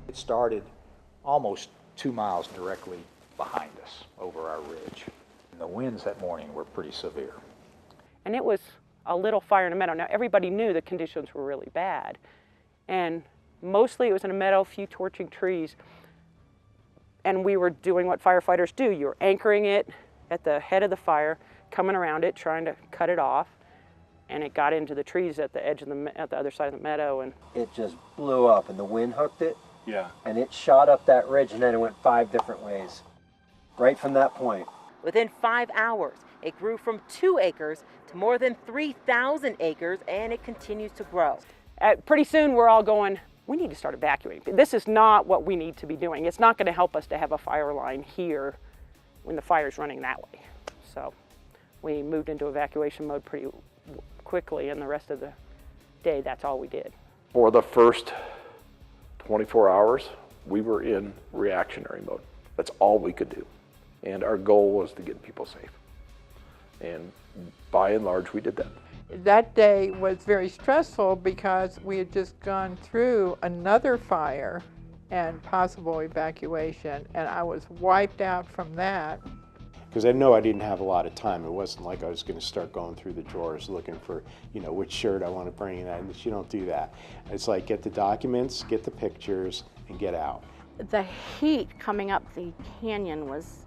It started almost 2 miles directly behind us over our ridge. And the winds that morning were pretty severe. And it was a little fire in a meadow. Now everybody knew the conditions were really bad. And mostly it was in a meadow, few torching trees. And we were doing what firefighters do. You're anchoring it at the head of the fire, coming around it, trying to cut it off. And it got into the trees at the edge of at the other side of the meadow. And it just blew up and the wind hooked it. Yeah. And it shot up that ridge and then it went 5 different ways. Right from that point. Within 5 hours, it grew from 2 acres to more than 3,000 acres, and it continues to grow. Pretty soon we're all going, we need to start evacuating. This is not what we need to be doing. It's not going to help us to have a fire line here when the fire's running that way. So we moved into evacuation mode pretty quickly, and the rest of the day, that's all we did. For the first 24 hours, we were in reactionary mode. That's all we could do. And our goal was to get people safe. And by and large, we did that. That day was very stressful because we had just gone through another fire and possible evacuation, and I was wiped out from that. Because I know I didn't have a lot of time. It wasn't like I was going to start going through the drawers looking for, which shirt I want to bring in. And you don't do that. It's like get the documents, get the pictures, and get out. The heat coming up the canyon was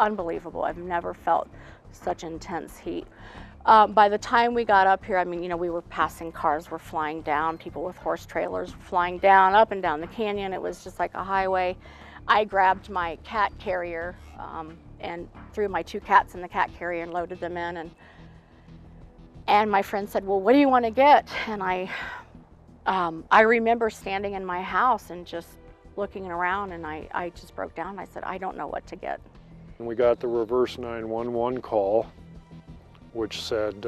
unbelievable. I've never felt such intense heat. By the time we got up here, I mean, we were passing cars, were flying down, people with horse trailers flying down, up and down the canyon. It was just like a highway. I grabbed my cat carrier and threw my 2 cats in the cat carrier and loaded them in. And my friend said, well, what do you want to get? And I remember standing in my house and just looking around, and I just broke down. I said, I don't know what to get. And we got the reverse 911 call, which said,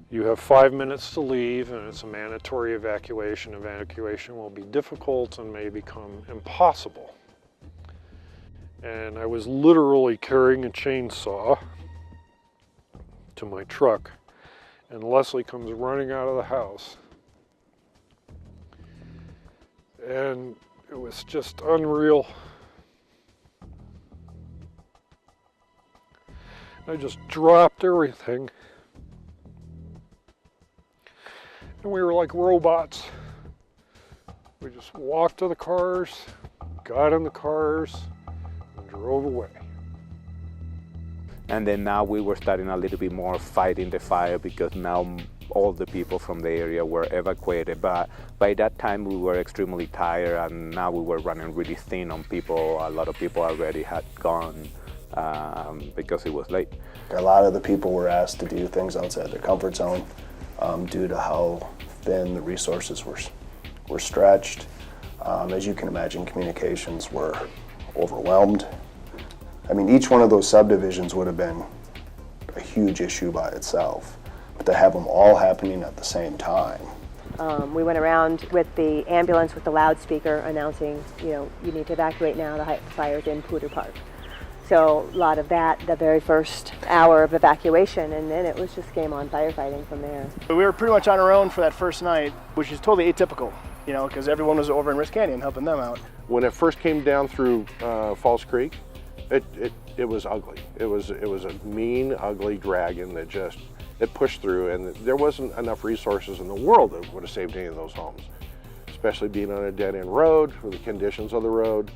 you have 5 minutes to leave, and it's a mandatory evacuation. Evacuation will be difficult and may become impossible. And I was literally carrying a chainsaw to my truck, and Leslie comes running out of the house. And it was just unreal. I just dropped everything. And we were like robots. We just walked to the cars, got in the cars, and drove away. And then now we were starting a little bit more fighting the fire because now all the people from the area were evacuated. But by that time we were extremely tired, and now we were running really thin on people. A lot of people already had gone because it was late. A lot of the people were asked to do things outside their comfort zone due to how thin the resources were stretched. As you can imagine, communications were overwhelmed. I mean, each one of those subdivisions would have been a huge issue by itself, but to have them all happening at the same time. We went around with the ambulance with the loudspeaker announcing, you need to evacuate now, the fire's in Poudre Park. So a lot of that, the very first hour of evacuation, and then it was just game on firefighting from there. We were pretty much on our own for that first night, which is totally atypical, because everyone was over in Risk Canyon helping them out. When it first came down through Falls Creek, it was ugly. It was a mean, ugly dragon that it pushed through, and there wasn't enough resources in the world that would have saved any of those homes, especially being on a dead-end road for the conditions of the road.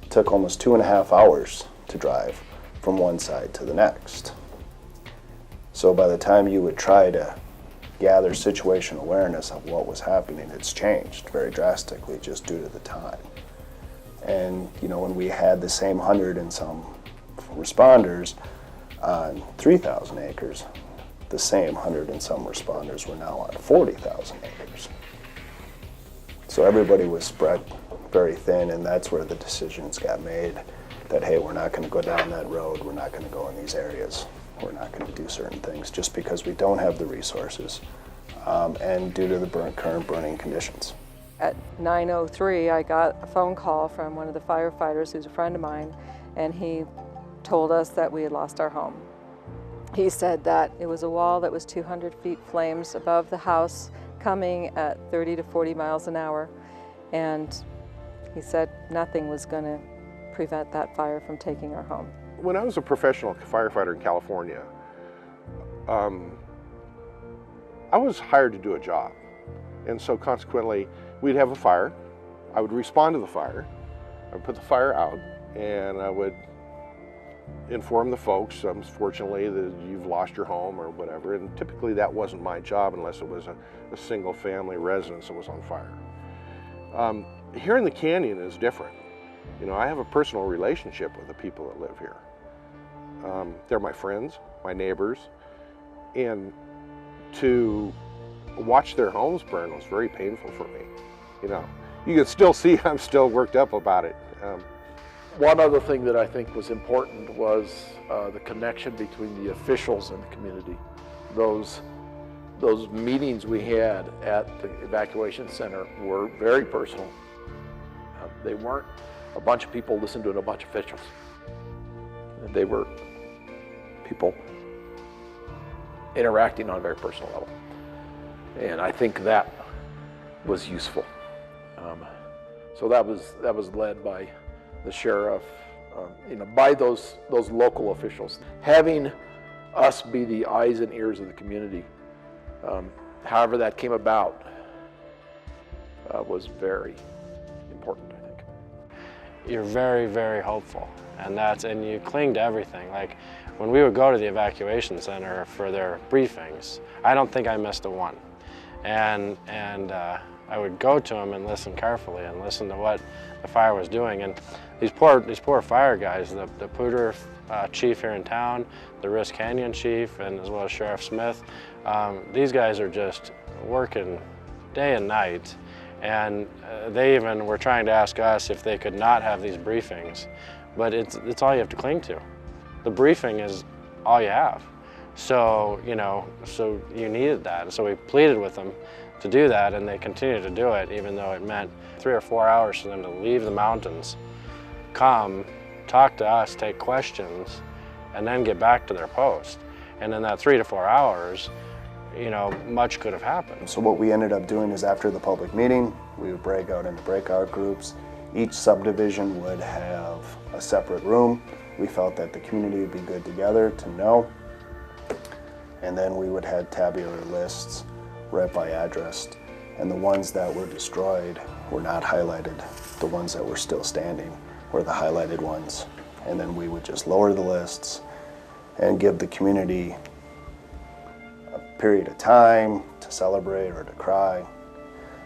It took almost 2.5 hours to drive from one side to the next. So by the time you would try to gather situation awareness of what was happening, it's changed very drastically just due to the time. And when we had the same 100 and some responders on 3,000 acres, the same 100 and some responders were now on 40,000 acres. So everybody was spread very thin, and that's where the decisions got made that, hey, we're not going to go down that road, we're not going to go in these areas, we're not going to do certain things just because we don't have the resources and due to the current burning conditions. At 9:03, I got a phone call from one of the firefighters who's a friend of mine, and he told us that we had lost our home. He said that it was a wall that was 200 feet flames above the house, coming at 30 to 40 miles an hour, and he said nothing was going to prevent that fire from taking our home. When I was a professional firefighter in California, I was hired to do a job, and so consequently, we'd have a fire, I would respond to the fire, I would put the fire out, and I would inform the folks, unfortunately, that you've lost your home or whatever, and typically that wasn't my job unless it was a single family residence that was on fire. Here in the canyon is different. You know, I have a personal relationship with the people that live here. They're my friends, my neighbors, and to watch their homes burn was very painful for me. You know, you can still see I'm still worked up about it. One other thing that I think was important was the connection between the officials and the community. Those meetings we had at the evacuation center were very personal. They weren't a bunch of people listening to a bunch of officials. They were people interacting on a very personal level. And I think that was useful. So that was led by the sheriff, you know, by those local officials. Having us be the eyes and ears of the community, however that came about, was very important, I think. You're very, very hopeful, and you cling to everything. Like when we would go to the evacuation center for their briefings, I don't think I missed a one. And I would go to them and listen carefully and listen to what the fire was doing. And these poor fire guys, the Poudre chief here in town, the Risk Canyon chief, and as well as Sheriff Smith, these guys are just working day and night. And they even were trying to ask us if they could not have these briefings, but it's all you have to cling to. The briefing is all you have. So, you know, so you needed that. And so we pleaded with them to do that, and they continued to do it, even though it meant 3 or 4 hours for them to leave the mountains, come, talk to us, take questions, and then get back to their post. And in that 3 to 4 hours, you know, much could have happened. So what we ended up doing is after the public meeting, we would break out into breakout groups. Each subdivision would have a separate room. We felt that the community would be good together to know. And then we would have tabular lists right by address. And the ones that were destroyed were not highlighted. The ones that were still standing were the highlighted ones. And then we would just lower the lists and give the community a period of time to celebrate or to cry.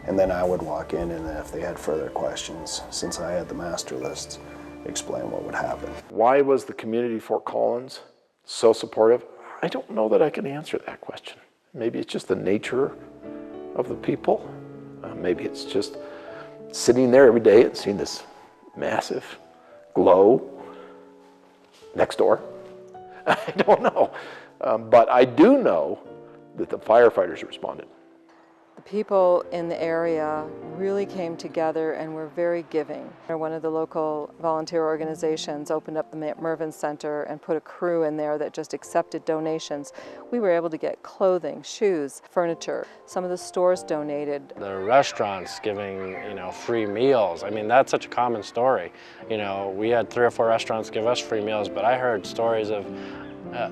And then I would walk in, and if they had further questions, since I had the master lists, explain what would happen. Why was the community Fort Collins so supportive? I don't know that I can answer that question. Maybe it's just the nature of the people. Maybe it's just sitting there every day and seeing this massive glow next door. I don't know. But I do know that the firefighters responded. The people in the area really came together and were very giving. One of the local volunteer organizations opened up the Mervyn Center and put a crew in there that just accepted donations. We were able to get clothing, shoes, furniture. Some of the stores donated. The restaurants giving, you know, free meals. I mean, that's such a common story. You know, we had 3 or 4 restaurants give us free meals, but I heard stories of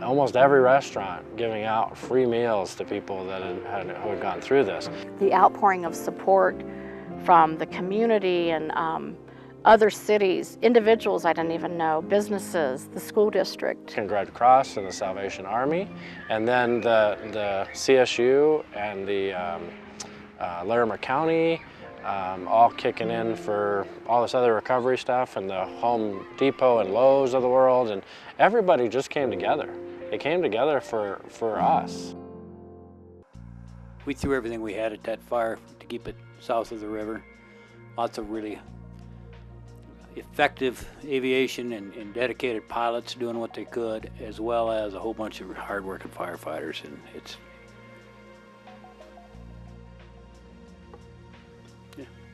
almost every restaurant giving out free meals to people that who had gone through this. The outpouring of support from the community and other cities, individuals I didn't even know, businesses, the school district. Red Cross and the Salvation Army, and then the CSU and the Larimer County, all kicking in for all this other recovery stuff, and the Home Depot and Lowe's of the world, and everybody just came together. They came together for us. We threw everything we had at that fire to keep it south of the river. Lots of really effective aviation and dedicated pilots doing what they could, as well as a whole bunch of hard-working firefighters, and it's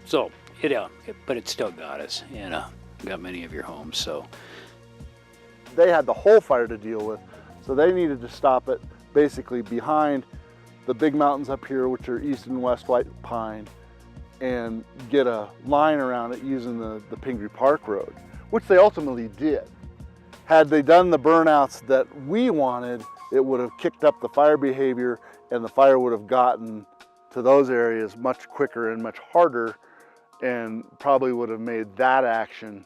So, but it still got us, and got many of your homes, so. They had the whole fire to deal with, so they needed to stop it basically behind the big mountains up here, which are east and west white pine, and get a line around it using the Pingree Park Road, which they ultimately did. Had they done the burnouts that we wanted, it would have kicked up the fire behavior and the fire would have gotten to those areas much quicker and much harder, and probably would have made that action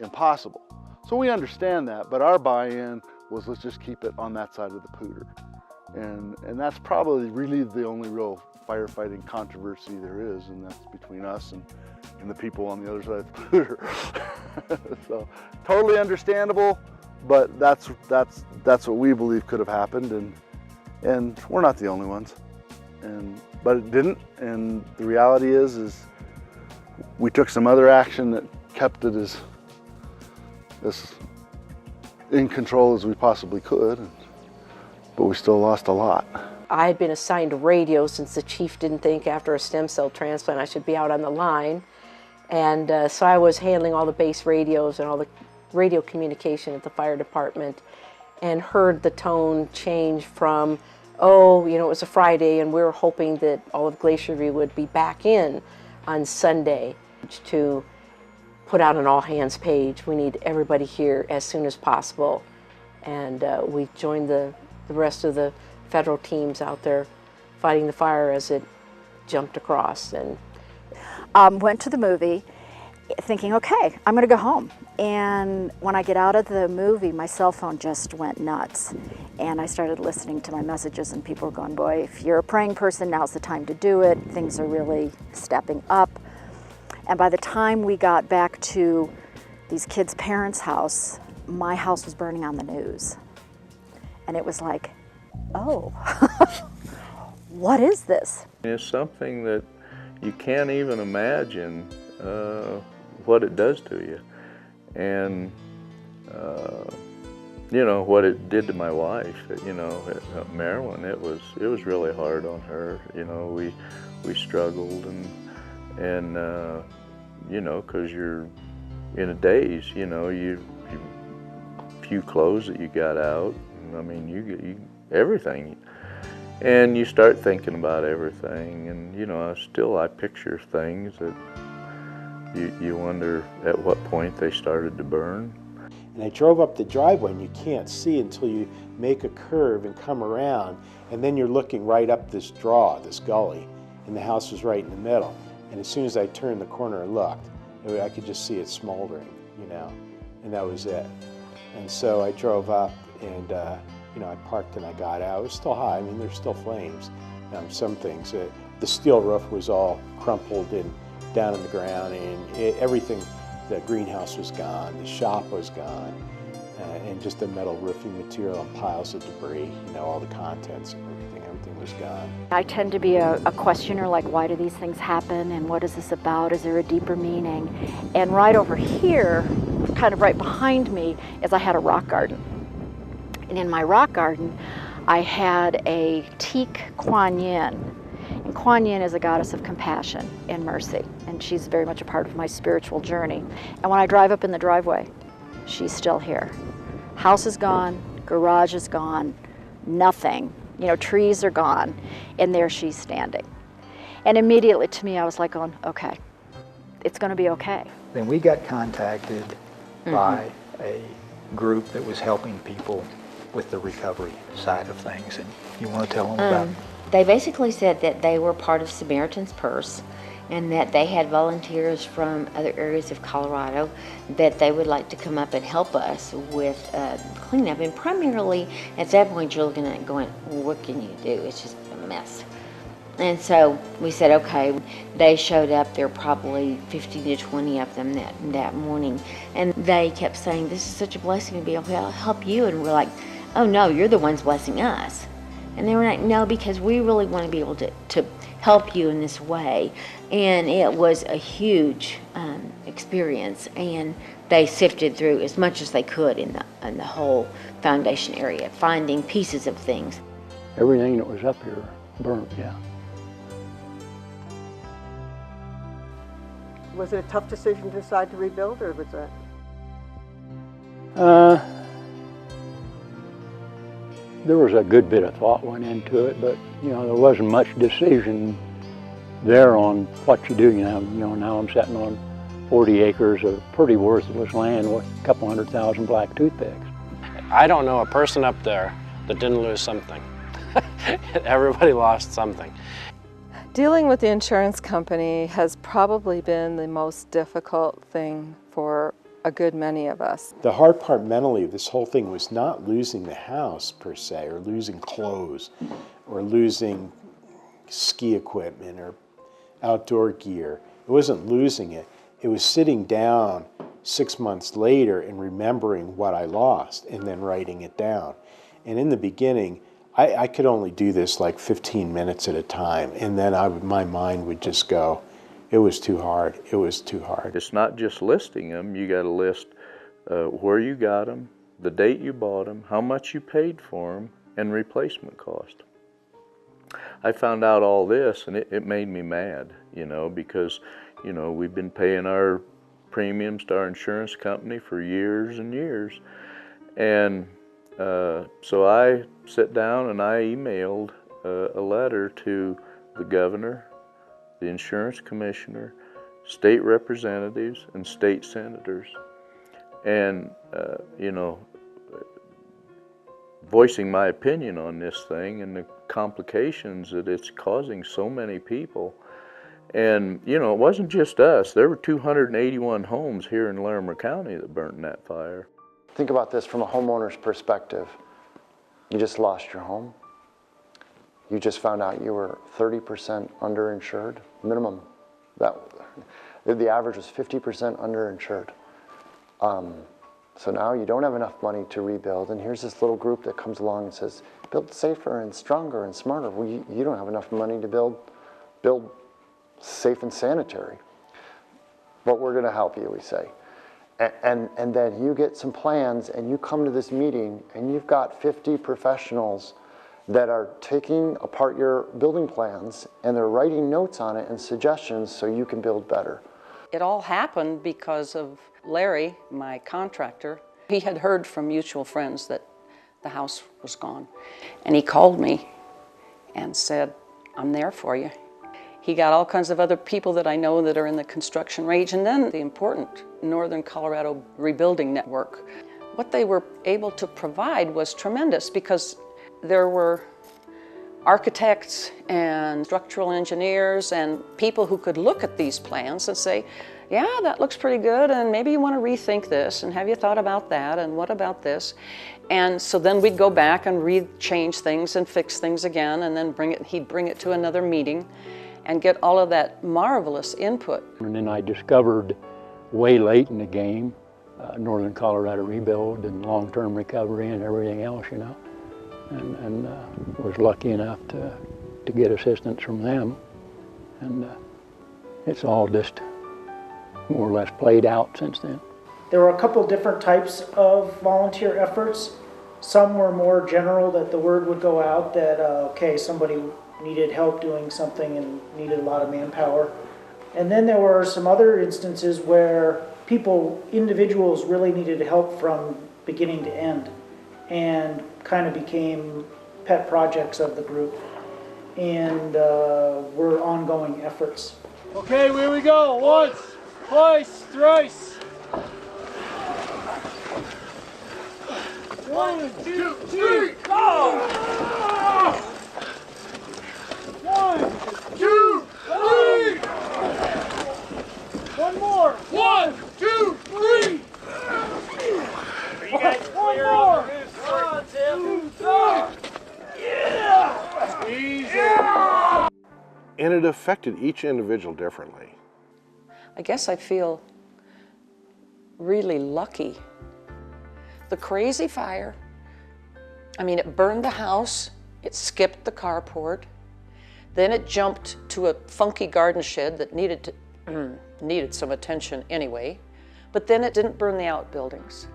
impossible. So we understand that, but our buy-in was, let's just keep it on that side of the Pooter. And that's probably really the only real firefighting controversy there is, and that's between us and the people on the other side of the Pooter. So totally understandable, but that's what we believe could have happened, and we're not the only ones. But it didn't, and the reality is we took some other action that kept it as in control as we possibly could, but we still lost a lot. I had been assigned radio since the chief didn't think after a stem cell transplant I should be out on the line. And so I was handling all the base radios and all the radio communication at the fire department, and heard the tone change from, oh, you know, it was a Friday and we were hoping that all of Glacier View would be back in on Sunday, to put out an all hands page. We need everybody here as soon as possible. And we joined the rest of the federal teams out there fighting the fire as it jumped across. And went to the movie thinking, okay, I'm gonna go home. And when I get out of the movie, my cell phone just went nuts. And I started listening to my messages, and people were going, boy, if you're a praying person, now's the time to do it. Things are really stepping up. And by the time we got back to these kids' parents' house, my house was burning on the news. And it was like, oh, what is this? It's something that you can't even imagine what it does to you. And, you know, what it did to my wife, you know, Marilyn, it was really hard on her. You know, we struggled, and you know, because you're in a daze, you know, you few clothes that you got out, I mean, you everything, and you start thinking about everything, and you know, I picture things that you wonder at what point they started to burn. And I drove up the driveway, and you can't see until you make a curve and come around, and then you're looking right up this draw, this gully, and the house was right in the middle. And as soon as I turned the corner and looked, I could just see it smoldering, you know, and that was it. And so I drove up, and you know, I parked and I got out. It was still high. I mean, there's still flames. Some things. The steel roof was all crumpled and down on the ground, and everything. The greenhouse was gone. The shop was gone, and just the metal roofing material and piles of debris. You know, all the contents and everything was gone. I tend to be a questioner, like, why do these things happen, and what is this about? Is there a deeper meaning? And right over here, kind of right behind me, is I had a rock garden. And in my rock garden, I had a teak Kuan Yin. And Kuan Yin is a goddess of compassion and mercy, and she's very much a part of my spiritual journey. And when I drive up in the driveway, she's still here. House is gone, garage is gone, nothing. You know, trees are gone, and there she's standing. And immediately to me, I was like going, okay, it's gonna be okay. Then we got contacted by a group that was helping people with the recovery side of things, and you want to tell them about it? They basically said that they were part of Samaritan's Purse, and that they had volunteers from other areas of Colorado that they would like to come up and help us with cleanup. And primarily, at that point, you're looking at it going, well, what can you do? It's just a mess. And so we said, okay. They showed up. There were probably 15 to 20 of them that morning. And they kept saying, this is such a blessing to be able to help you. And we're like, oh, no, you're the ones blessing us. And they were like, no, because we really want to be able to help you in this way. And it was a huge experience. And they sifted through as much as they could in the whole foundation area, finding pieces of things. Everything that was up here burned, yeah. Was it a tough decision to decide to rebuild, or was that? There was a good bit of thought went into it, but there wasn't much decision there on what you do. Now I'm sitting on 40 acres of pretty worthless land with a couple 100,000 black toothpicks. I don't know a person up there that didn't lose something. Everybody lost something. Dealing with the insurance company has probably been the most difficult thing for a good many of us. The hard part mentally of this whole thing was not losing the house per se, or losing clothes, or losing ski equipment or outdoor gear. It wasn't losing it. It was sitting down 6 months later and remembering what I lost and then writing it down. And in the beginning, I could only do this like 15 minutes at a time, and then my mind would just go, it was too hard, it was too hard. It's not just listing them, you got to list where you got them, the date you bought them, how much you paid for them, and replacement cost. I found out all this and it made me mad, because, we've been paying our premiums to our insurance company for years and years. And so I sat down and I emailed a letter to the governor, the insurance commissioner, state representatives, and state senators. And, voicing my opinion on this thing and the complications that it's causing so many people. And, it wasn't just us. There were 281 homes here in Larimer County that burnt in that fire. Think about this from a homeowner's perspective. You just lost your home. You just found out you were 30% underinsured, minimum. The average was 50% underinsured. So now you don't have enough money to rebuild, and here's this little group that comes along and says, build safer and stronger and smarter. Well, you don't have enough money to build safe and sanitary. But we're gonna help you, we say. And then you get some plans and you come to this meeting and you've got 50 professionals that are taking apart your building plans and they're writing notes on it and suggestions so you can build better. It all happened because of Larry, my contractor. He had heard from mutual friends that the house was gone. And he called me and said, I'm there for you. He got all kinds of other people that I know that are in the construction range, and then the important Northern Colorado Rebuilding Network. What they were able to provide was tremendous because there were architects and structural engineers and people who could look at these plans and say, yeah, that looks pretty good, and maybe you want to rethink this, and have you thought about that, and what about this? And so then we'd go back and change things and fix things again, and then he'd bring it to another meeting and get all of that marvelous input. And then I discovered way late in the game, Northern Colorado Rebuild and long-term recovery and everything else, and was lucky enough to get assistance from them. And it's all just more or less played out since then. There were a couple different types of volunteer efforts. Some were more general, that the word would go out that, okay, somebody needed help doing something and needed a lot of manpower. And then there were some other instances where individuals really needed help from beginning to end and kind of became pet projects of the group and were ongoing efforts. Okay, here we go. Once, twice, thrice. 1, 2, 3, go! 1, 2, 3. One more. 1, 2, 3. Are you guys clear on the roof? Come on, Tim. 2, 3. Yeah! Squeeze it. And it affected each individual differently. I guess I feel really lucky. The crazy fire, it burned the house, it skipped the carport, then it jumped to a funky garden shed that needed some attention anyway, but then it didn't burn the outbuildings.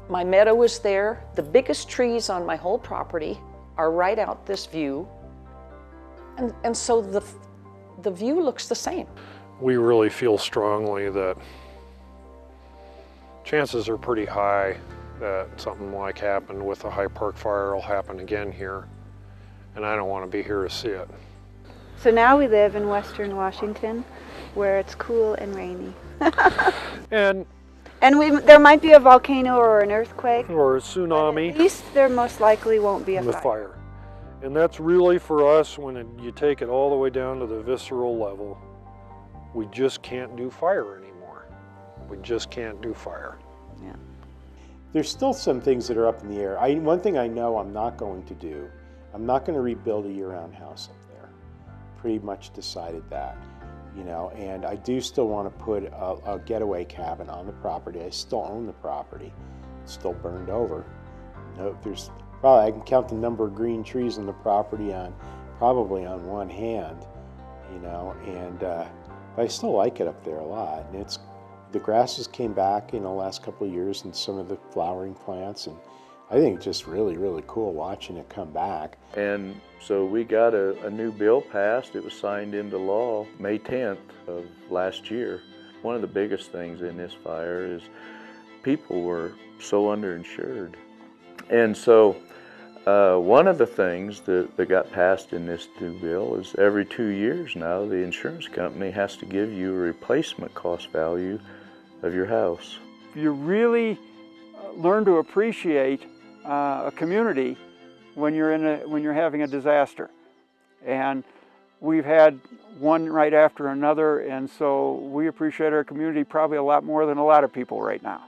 My meadow was there. The biggest trees on my whole property are right out this view, and so the view looks the same. we really feel strongly that chances are pretty high that something like happened with the High Park fire will happen again here, and I don't want to be here to see it. So now we live in Western Washington, where it's cool and rainy. And there might be a volcano or an earthquake. Or a tsunami. At least there most likely won't be a fire. And that's really for us, when you take it all the way down to the visceral level, we just can't do fire anymore. We just can't do fire. Yeah. There's still some things that are up in the air. One thing I know I'm not going to do, I'm not going to rebuild a year-round house up there. Pretty much decided that, you know, and I do still want to put a getaway cabin on the property. I still own the property. It's still burned over. You know, there's probably, I can count the number of green trees on the property probably on one hand, you know, and but I still like it up there a lot. And the grasses came back in the last couple of years, and some of the flowering plants, and I think it's just really, really cool watching it come back. And so we got a new bill passed. It was signed into law May 10th of last year. One of the biggest things in this fire is people were so underinsured. And so one of the things that got passed in this new bill is every 2 years now, the insurance company has to give you a replacement cost value of your house. You really learn to appreciate a community when you're having a disaster, and we've had one right after another, and so we appreciate our community probably a lot more than a lot of people right now.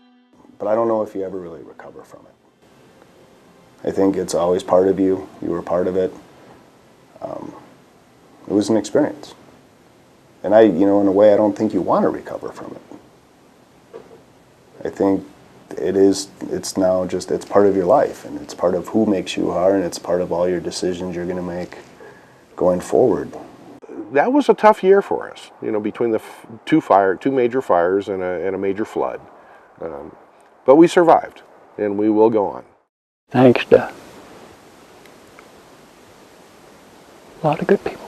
But I don't know if you ever really recover from it. I think it's always part of you. You were part of it. It was an experience, and in a way, I don't think you want to recover from it. I think it's now just, it's part of your life, and it's part of who makes you are, and it's part of all your decisions you're going to make going forward. That was a tough year for us, between the two major fires and a major flood. But we survived, and we will go on. Thanks to a lot of good people.